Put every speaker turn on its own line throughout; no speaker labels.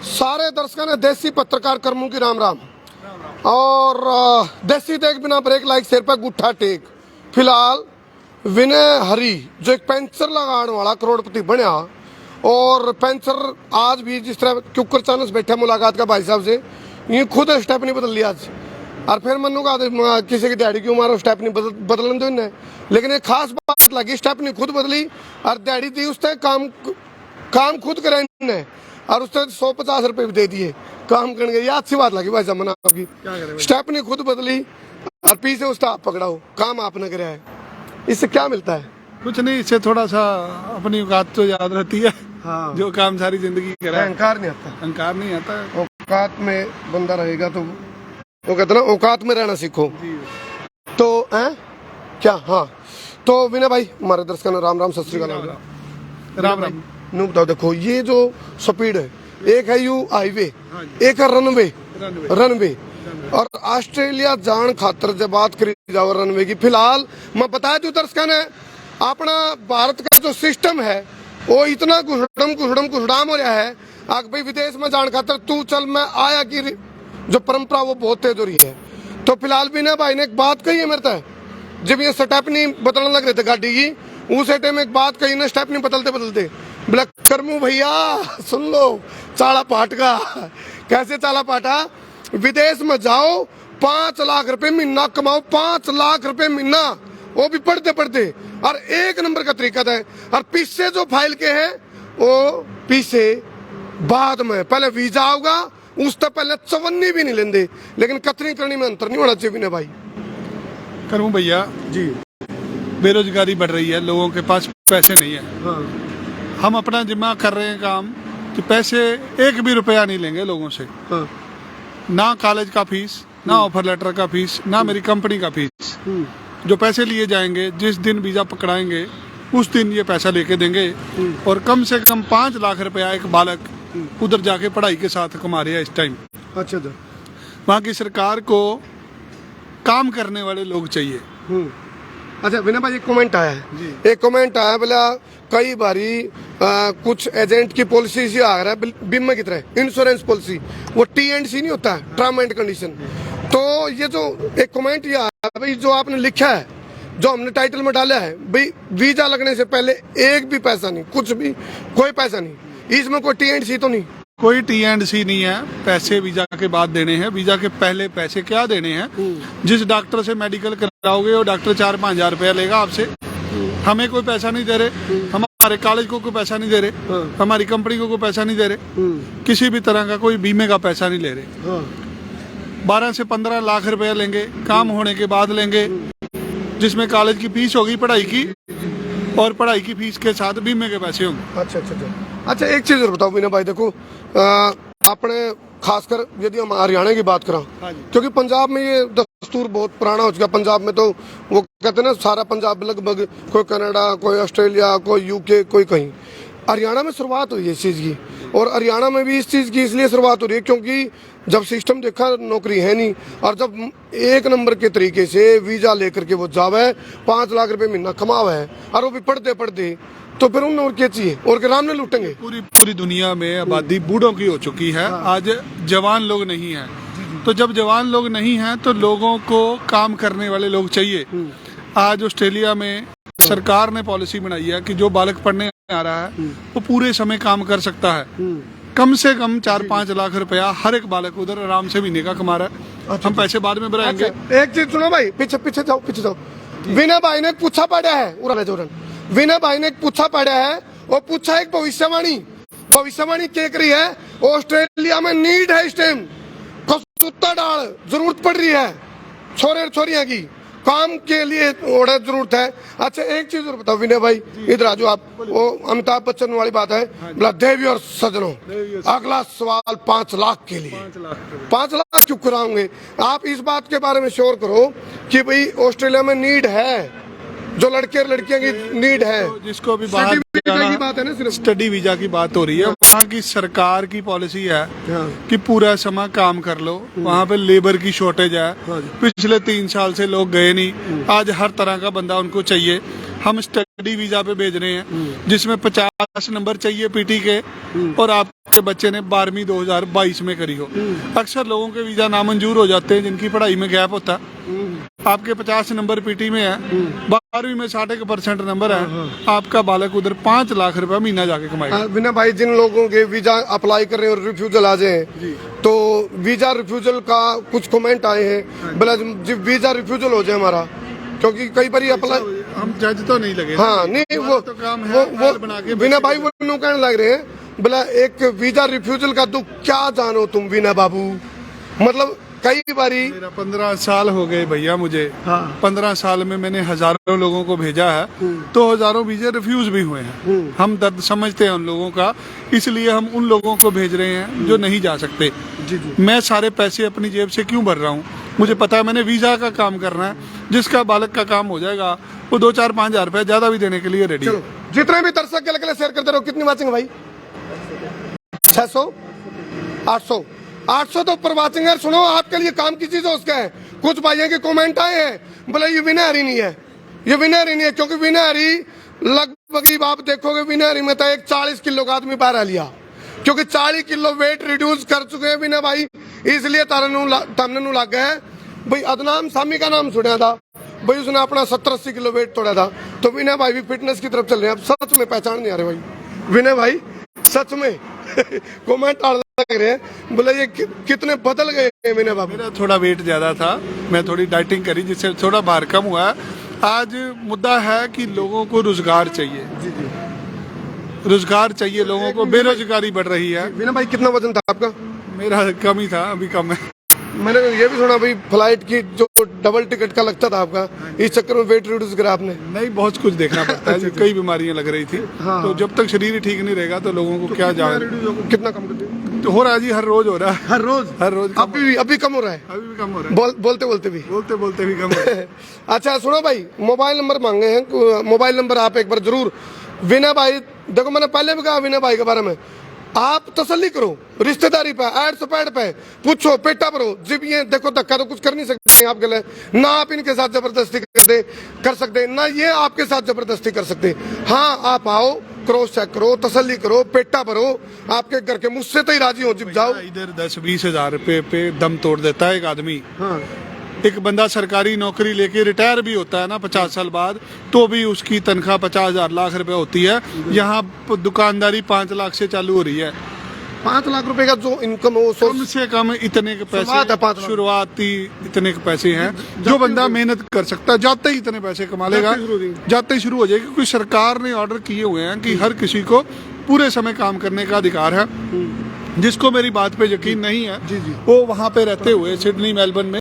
सारे दर्शकों ने देसी पत्रकार कर्मों की राम राम और देसी देख बिना ब्रेक लाइक सिर पर गुट्ठा टेक। फिलहाल विनय हरी जो एक पेंचर लगाने वाला करोड़पति बनया और पेंचर आज भी जिस तरह क्यूकर चानस बैठा मुलाकात का भाई साहब से ये खुद स्टेप नहीं बदल लिया आज और फिर मनु का किसी की दिहाड़ी क्यों मारो स्टेप नहीं बदलन दो इन्हें। लेकिन एक खास बात लगी स्टेप नहीं खुद बदली और दिहाड़ी दी उसने काम खुद करे इन्हें और उसने 150 रुपए भी दे दिए काम करने के। ये अच्छी बात लगी भाई साहब मना आपकी स्टेप नहीं खुद बदली और पीछे उसका आप पकड़ाओ काम आपने कराया है। इससे क्या मिलता है?
कुछ नहीं, इससे थोड़ा सा अपनी औकात तो याद रहती है।
हाँ।
जो काम सारी जिंदगी करा
अहंकार नहीं आता।
अहंकार नहीं आता।
औकात में बंदा रहेगा तो वो कहते ना औकात में रहना सीखो तो क्या। हाँ तो विनय भाई हमारे दर्शकों ने राम राम सत श्री अकाल
राम राम।
नू बताओ, देखो ये जो स्पीड है एक है यू हाईवे एक है रनवे और ऑस्ट्रेलिया जान खातर जब बात करी जाओ रनवे की। फिलहाल मैं बताया तू दर्शकों ने अपना भारत का जो सिस्टम है वो इतना कुछड़म हो रहा है आग भाई विदेश में जान खातर तू चल मैं आया की जो परंपरा वो बहुत तेज हो रही है। तो फिलहाल भी ना भाई ने एक बात कही है मेरे तक जब ये स्टेपनी बदलने लग रहे थे गाड़ी की उस टाइम में एक बात कही ना स्टेपनी बदलते बोला करमू भैया सुन लो चाला पाट का। कैसे चाला पाटा? विदेश में जाओ 5 लाख रुपए महीना कमाओ 5 लाख रुपए महीना वो भी पढ़ते और एक नंबर का तरीका था। और पीछे जो फाइल के हैं वो पीछे बाद में पहले वीजा होगा उससे पहले चवन्नी भी नहीं लेंदे। लेकिन कतरी करनी में अंतर नहीं होना चाहिए विनय भाई।
करूं भैया
जी
बेरोजगारी बढ़ रही है, लोगों के पास पैसे नहीं है।
हाँ।
हम अपना जिम्मा कर रहे हैं काम कि पैसे एक भी रुपया नहीं लेंगे लोगों से।
हाँ।
ना कॉलेज का फीस ना ऑफर लेटर का फीस ना मेरी कंपनी का फीस। जो पैसे लिए जाएंगे जिस दिन वीजा पकड़ाएंगे उस दिन ये पैसा लेके देंगे और कम से कम 5 लाख रुपया एक बालक उधर जाके पढ़ाई के साथ कमा रहे हैं इस टाइम।
अच्छा
वहाँ की सरकार को काम करने वाले लोग चाहिए।
अच्छा विनय भाई एक कमेंट आया है एक कमेंट आया बोला कई बारी कुछ एजेंट की पॉलिसी से आ रहा है बीमा की तरह इंश्योरेंस पॉलिसी वो T&C नहीं होता है टर्म एंड कंडीशन। तो ये जो एक कमेंट ये आया भाई जो आपने लिखा है जो हमने टाइटल में डाला है भाई वीजा लगने से पहले एक भी पैसा नहीं कुछ भी कोई पैसा नहीं इसमें कोई T&C तो नहीं?
कोई T&C नहीं है। पैसे वीजा के बाद देने हैं, वीजा के पहले पैसे क्या देने हैं। जिस डॉक्टर से मेडिकल कराओगे वो डॉक्टर 4-5 हजार रुपया लेगा आपसे। हमें कोई पैसा नहीं दे रहे, हमारे कॉलेज को कोई पैसा नहीं दे रहे, हमारी कंपनी को कोई पैसा नहीं दे रहे, किसी भी तरह का कोई बीमे का पैसा नहीं ले रहे। 12 से 15 लाख रुपया लेंगे काम होने के बाद लेंगे जिसमें कॉलेज की फीस होगी पढ़ाई की और पढ़ाई की फीस के साथ बीमे के पैसे होंगे।
अच्छा एक चीज और बताओ विनय भाई देखो आपने खासकर यदि हम हरियाणा की बात करें क्योंकि पंजाब में ये दस्तूर बहुत पुराना हो चुका। पंजाब में तो वो कहते हैं ना सारा पंजाब लगभग कोई कनाडा कोई ऑस्ट्रेलिया कोई यूके कोई कहीं। हरियाणा में शुरुआत हुई है इस चीज की और हरियाणा में भी इस चीज की इसलिए शुरुआत हो रही है क्योंकि जब सिस्टम देखा नौकरी है नहीं और जब एक नंबर के तरीके से वीजा लेकर के वो जावे 5 लाख रुपए महीना कमावा है और वो भी पढ़ते तो फिर उन्हें और क्या चाहिए और के राम ने लूटेंगे।
पूरी दुनिया में आबादी बूढ़ों की हो चुकी है। आज जवान लोग नहीं हैं तो जब जवान लोग नहीं हैं तो लोगों को काम करने वाले लोग चाहिए। आज ऑस्ट्रेलिया में सरकार ने पॉलिसी बनाई है कि जो बालक पढ़ने आ रहा है वो पूरे समय काम कर सकता है। कम से कम 4-5 लाख रुपया हर एक बालक उधर आराम से महीने का कमा रहा है। हम पैसे बाद में बढ़ाएंगे।
एक चीज सुनो भाई पीछे जाओ। विनय भाई ने पूछा पड़ा है विनय भाई ने पूछा पड़ा है और पूछा एक भविष्यवाणी क्या करी है ऑस्ट्रेलिया में नीड है इस टाइम कुत्ता डाल जरूरत पड़ रही है छोरे छोरिया की काम के लिए जरूरत है। अच्छा एक चीज और बताओ विनय भाई इधर आ जाओ आप वो अमिताभ बच्चन वाली बात है बोला देवी और सजनों अगला सवाल 5 लाख के लिए 5 लाख क्यों कराओगे आप इस बात के बारे में श्योर करो कि भाई ऑस्ट्रेलिया में नीड है जो लड़के और लड़कियों की नीड है
जिसको भी बाहर
की बात है ना सिर्फ
स्टडी वीजा की बात हो रही है। वहाँ की सरकार की पॉलिसी है कि पूरा समय काम कर लो। वहाँ पे लेबर की शॉर्टेज है। पिछले 3 साल से लोग गए नहीं, आज हर तरह का बंदा उनको चाहिए। हम स्टडी वीजा पे भेज रहे हैं जिसमें 50 नंबर चाहिए पीटी के और आप आपके बच्चे ने 12वीं 2022 में करी हो। अक्सर लोगों के वीजा नामंजूर हो जाते हैं जिनकी पढ़ाई में गैप होता है। आपके 50 नंबर पीटी में है, 12वीं में 60% नंबर है, आपका बालक उधर 5 लाख रुपया महीना जाके कमाएगा।
विनय भाई, जिन लोगों के वीजा अप्लाई कर रहे हैं और रिफ्यूजल आ जाए, तो वीजा रिफ्यूजल का कुछ कमेंट आए हैं, बोला जब वीजा रिफ्यूजल हो जाए हमारा, क्योंकि कई बार अप्लाई,
हम जज तो नहीं लगे।
हाँ नहीं, वो
तो काम है
वो
बना के
विनय भाई वो यूं कहने लग रहे हैं, बोला एक वीजा रिफ्यूजल का दुख क्या जानो तुम विनय बाबू। मतलब कई बारी
मेरा 15 साल हो गए भैया मुझे। 15 साल में मैंने हजारों लोगों को भेजा है, तो हजारों वीजे रिफ्यूज भी हुए हैं। हम दर्द समझते हैं उन लोगों का, इसलिए हम उन लोगों को भेज रहे हैं जो नहीं जा सकते। मैं सारे पैसे अपनी जेब से क्यों भर रहा हूँ? मुझे पता है मैंने वीजा का काम करना है, जिसका बालक का काम हो जाएगा वो 2-4-5 हजार रुपए ज्यादा भी देने के लिए रेडी है।
जितने भी दर्शक के लिए शेयर करते रहो। कितनी वाचिंग भाई? 600 800 800 तो ऊपर वाचिंग है। सुनो, आपके लिए काम की चीज है उसका है। कुछ भाइयों के कमेंट आए हैं, बोले ये विनय हरी नहीं है, ये विनय हरी नहीं है, क्योंकि विनय हरी लगभग आप देखोगे विनय हरी में तो एक 40 किलो का आदमी बाहर आ लिया, क्योंकि 40 किलो वेट रिड्यूस कर चुके हैं विनय भाई। इसलिए तमने लग गया है भाई। अदनाम सामी का नाम सुना था भाई, उसने अपना 70-80 किलो वेट तोड़ा था। तो विनय भाई भी फिटनेस की तरफ चल रहे हैं। अब सच में पहचान नहीं आ रहे भाई विनय भाई, सच में कमेंट लग रहे हैं, बोले ये कितने बदल गए हैं विनय बाबू।
मेरा थोड़ा वेट ज्यादा था, मैं थोड़ी डाइटिंग करी जिससे थोड़ा भार कम हुआ। आज मुद्दा है कि लोगों को रोजगार चाहिए, रोजगार चाहिए लोगों को, बेरोजगारी बढ़ रही है।
विनय भाई कितना वजन था आपका?
मेरा कम ही था, अभी कम है।
मैंने ये भी सुना भाई फ्लाइट की जो डबल टिकट का लगता था आपका, इस चक्कर में वेट रिड्यूस करा आपने?
नहीं, बहुत कुछ देखना पड़ता है, कई बीमारियां लग रही थी। तो जब तक शरीर ही ठीक नहीं रहेगा तो लोगों को क्या जाए।
कितना कम कर दिया?
तो हो रहा है जी, हर रोज हो रहा है,
हर रोज अभी कम हो रहा है,
अभी भी कम हो रहा है।
बोलते बोलते भी
कम हो रहा है।
अच्छा सुनो भाई, मोबाइल नंबर मांगे हैं, मोबाइल नंबर आप एक बार जरूर। विनय भाई देखो, मैंने पहले भी कहा विनय भाई के बारे में, आप तसल्ली करो, रिश्तेदारी पे एड सपैड पे पूछो, पेटा भरो। जब ये देखो धक्का तो कुछ कर नहीं सकते आपके लिए, ना आप इनके साथ जबरदस्ती कर सकते, ना ये आपके साथ जबरदस्ती कर सकते। हाँ, आप आओ, क्रॉस चेक करो, तसल्ली करो, पेटा भरो, आपके घर के मुझसे तो ही राजी हो। जब जाओ
इधर 10-20 हजार रुपए पे दम तोड़ देता है एक आदमी।
हाँ।
एक बंदा सरकारी नौकरी लेके रिटायर भी होता है ना 50 साल बाद, तो भी उसकी तनख्वाह 50,000 लाख रुपए होती है। यहाँ दुकानदारी 5 लाख से चालू हो रही है।
5 लाख रुपए का जो इनकम हो,
कम से कम इतने के पैसे, शुरुआती इतने के पैसे हैं जो बंदा मेहनत कर सकता है, जाते ही इतने पैसे कमा लेगा, जाते ही शुरू हो जाएगी। क्योंकि सरकार ने ऑर्डर किए हुए हैं कि हर किसी को पूरे समय काम करने का अधिकार है। जिसको मेरी बात पे यकीन नहीं है, वो वहाँ पे रहते हुए सिडनी मेलबर्न में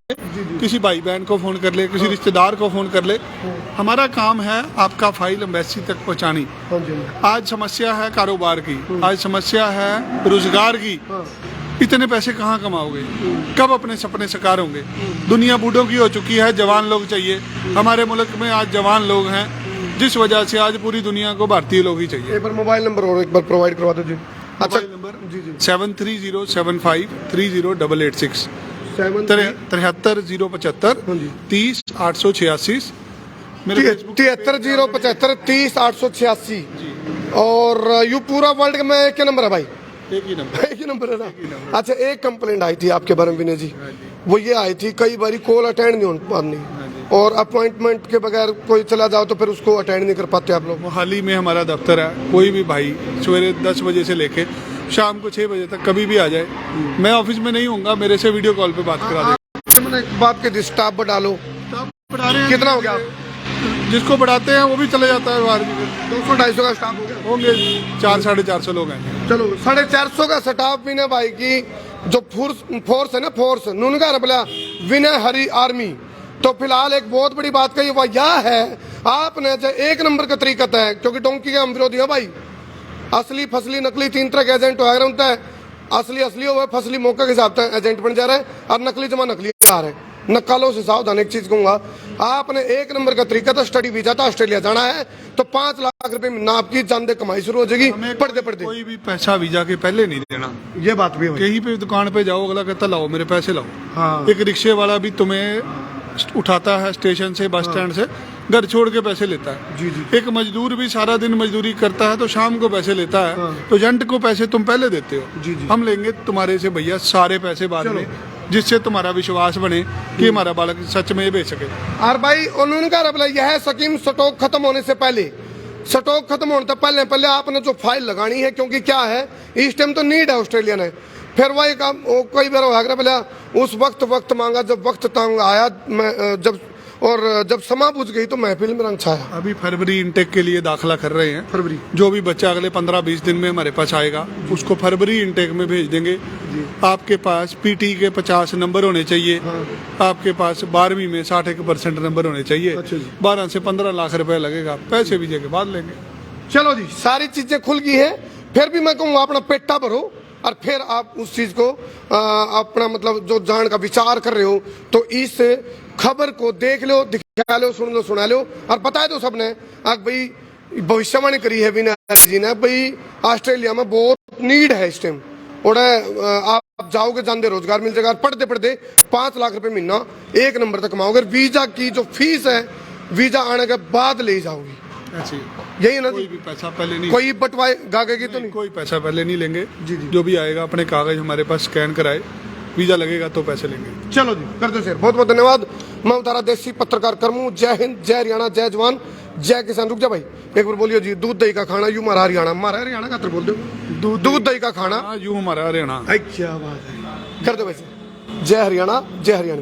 किसी भाई बहन को फोन कर ले, किसी रिश्तेदार को फोन कर ले। हमारा काम है आपका फाइल एम्बेसी तक पहुँचानी। आज समस्या है कारोबार की, आज समस्या है रोजगार की। इतने पैसे कहाँ कमाओगे? कब अपने सपने साकार होंगे? दुनिया बूढ़ों की हो चुकी है, जवान लोग चाहिए। हमारे मुल्क में आज जवान लोग हैं, जिस वजह से आज पूरी दुनिया को भारतीय लोग ही चाहिए।
एक बार मोबाइल नंबर और एक बार प्रोवाइड करवा दो जी। अच्छा,
नंबर 7307583886 73 30 886 मेरे
73 30 886। और यू पूरा वर्ल्ड में एक नंबर है भाई? एक ही नंबर है ना। अच्छा, एक कंप्लेंट आई थी आपके बारे में विनय जी, वो ये आई थी कई बार कॉल अटेंड नहीं हो पाती, और अपॉइंटमेंट के बगैर कोई चला जाओ तो फिर उसको अटेंड नहीं कर पाते आप लोग।
मोहाली में हमारा दफ्तर है, कोई भी भाई सवेरे 10 बजे से लेके शाम को 6 बजे तक कभी भी आ जाए, मैं ऑफिस में नहीं होऊंगा, मेरे से वीडियो कॉल पे बात करा दे।
मैंने एक बात की, स्टाफ बढ़ा लो।
बढ़ा रहे हैं,
कितना हो गया?
जिसको बढ़ाते हैं वो भी चले जाता है बाहर।
200-250 का स्टाफ हो गया
होंगे, 400-450 लोग हैं।
चलो 450 का स्टाफ विनय भाई की जो फोर्स है ना, फोर्स नुनगा रबला विनय हरी आर्मी। तो फिलहाल एक बहुत बड़ी बात कही, वह यह है आपने एक नंबर का तरीका है, क्योंकि डोंकी के हम विरोधी हैं भाई। असली फसली नकली 3 तरह के एजेंट होता है। असली हुआ फसली मौके के हिसाब से एजेंट बन जा रहा है, और नकली जमा नकली आ रहे हैं। नकालों से सावधान। एक चीज कहूंगा, आपने 1 नंबर का तरीका था, स्टडी वीजा था, ऑस्ट्रेलिया जाना है तो 5 लाख रुपए में आपकी जानदे कमाई शुरू हो जाएगी। पढ़ते
कोई भी पैसा वीजा के पहले नहीं देना।
ये बात भी है।
कहीं पे दुकान पे जाओ, अगला कहता लाओ मेरे पैसे लाओ।
हाँ।
एक रिक्शे वाला भी तुम्हें उठाता है स्टेशन से, बस स्टैंड से, घर छोड़ के पैसे लेता है।
जी, जी।
एक मजदूर भी सारा दिन मजदूरी करता है तो शाम को पैसे लेता है।
हाँ।
तो एजेंट को पैसे तुम पहले देते हो।
जी, जी।
हम लेंगे तुम्हारे से भैया सारे पैसे बाद में, जिससे तुम्हारा विश्वास बने कि हमारा बालक सच में ये बेच सके।
और भाई उन्होंने कहा बोला यह स्कीम स्टॉक खत्म होने से पहले, स्टॉक खत्म होने से पहले पहले आपने जो फाइल लगानी है, क्योंकि क्या है इस टाइम तो नीड है ऑस्ट्रेलिया ने। फिर वही काम वो कई बार हो गया पहले उस वक्त मांगा, जब वक्त तंग आया मैं जब समा बुझ गई तो महफिल में रंग छाया।
अभी फरवरी इनटेक के लिए दाखिला कर रहे हैं।
फरवरी
जो भी बच्चा अगले 15-20 दिन में हमारे पास आएगा उसको फरवरी इनटेक में भेज देंगे। आपके पास पीटी के 50 नंबर होने चाहिए। आपके पास 12वीं में 61% नंबर होने चाहिए।
अच्छा जी।
12 से 15 लाख रुपए लगेगा, पैसे वीजे के बाद लेंगे।
चलो जी, सारी चीजें खुल गई है। फिर भी मैं कहूँगा अपना पेटा भरो और फिर आप उस चीज को अपना मतलब जो जान का विचार कर रहे हो तो इस खबर को देख लो, दिखा लो, सुन लो, सुना लो और बता दो सबने। अब भाई भविष्यवाणी करी है विनय जी ने, भाई ऑस्ट्रेलिया में बहुत नीड है इस टाइम। और आप जाओगे जानते रोजगार मिल जाएगा। पढ़ते पढ़ते 5 लाख रुपए महीना एक नंबर तक कमाओगे। वीजा की जो फीस है वीजा आने के बाद ले जाओगी,
ऐसे
यही ना।
कोई भी पैसा पहले नहीं,
कोई बटवाए गागेगी तो नहीं,
कोई पैसा पहले नहीं लेंगे।
जी, जी।
जो भी आएगा अपने कागज हमारे पास स्कैन कराए, वीजा लगेगा तो पैसे लेंगे।
चलो जी, कर दो शेयर। बहुत बहुत धन्यवाद। मैं उतारा देसी पत्रकार करमू। जय हिंद, जय हरियाणा, जय जवान, जय किसान। रुक जा भाई, एक बार बोलियो जी। दूध दही का खाना यू हमारा हरियाणा, हमारा हरियाणा का बोल दो। दूध दही का खाना
यूं हमारा हरियाणा।
क्या बात है, कर दो वैसे। जय हरियाणा, जय हरियाणा।